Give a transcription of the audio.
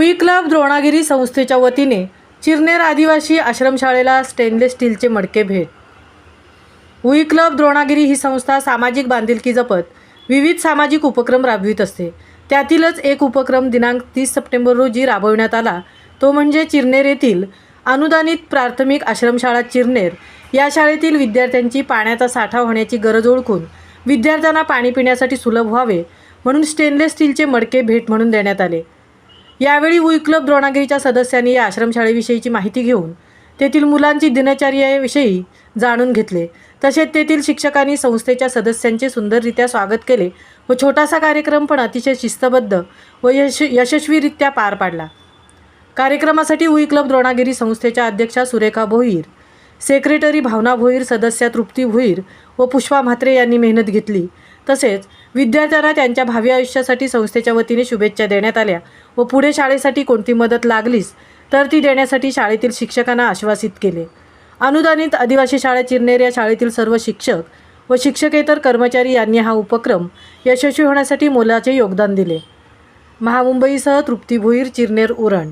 We club Dronagiri संस्थेच्या वतीने चिरनेर आदिवासी आश्रमशाळेला स्टेनलेस स्टीलचे मडके भेट। वी क्लब द्रोणागिरी ही संस्था सामाजिक बांधिलकी जपत विविध सामाजिक उपक्रम राबवित असते। त्यातीलच एक उपक्रम दिनांक 30 सप्टेंबर रोजी राबविण्यात आला, तो म्हणजे चिरनेर येथील अनुदानित प्राथमिक आश्रमशाळा चिरनेर या शाळेतील विद्यार्थ्यांची पाण्याचा साठा होण्याची गरज ओळखून विद्यार्थ्यांना पाणी पिण्यासाठी सुलभ व्हावे म्हणून स्टेनलेस स्टीलचे मडके भेट म्हणून देण्यात आले। यावेळी वी क्लब द्रोणागिरीच्या सदस्यांनी या आश्रमशाळेविषयीची माहिती घेऊन तेथील मुलांची दिनचर्येविषयी जाणून घेतले। तसेच तेथील शिक्षकांनी संस्थेच्या सदस्यांचे सुंदररित्या स्वागत केले व छोटासा कार्यक्रम पण अतिशय शिस्तबद्ध व यशस्वीरित्या पार पाडला। कार्यक्रमासाठी वी क्लब द्रोणागिरी संस्थेच्या अध्यक्षा सुरेखा भोईर, सेक्रेटरी भावना भोईर, सदस्या तृप्ती भोईर व पुष्पा म्हात्रे यांनी मेहनत घेतली। तसेच विद्यार्थ्यांना त्यांच्या भावी आयुष्यासाठी संस्थेच्या वतीने शुभेच्छा देण्यात आल्या व पुढे शाळेसाठी कोणती मदत लागलीच तर ती देण्यासाठी शाळेतील शिक्षकांना आश्वासित केले। अनुदानित आदिवासी शाळा चिरनेर या शाळेतील सर्व शिक्षक व शिक्षकेतर कर्मचारी यांनी हा उपक्रम यशस्वी होण्यासाठी मोलाचे योगदान दिले। महामुंबईसह तृप्ती भोईर, चिरनेर, उरण।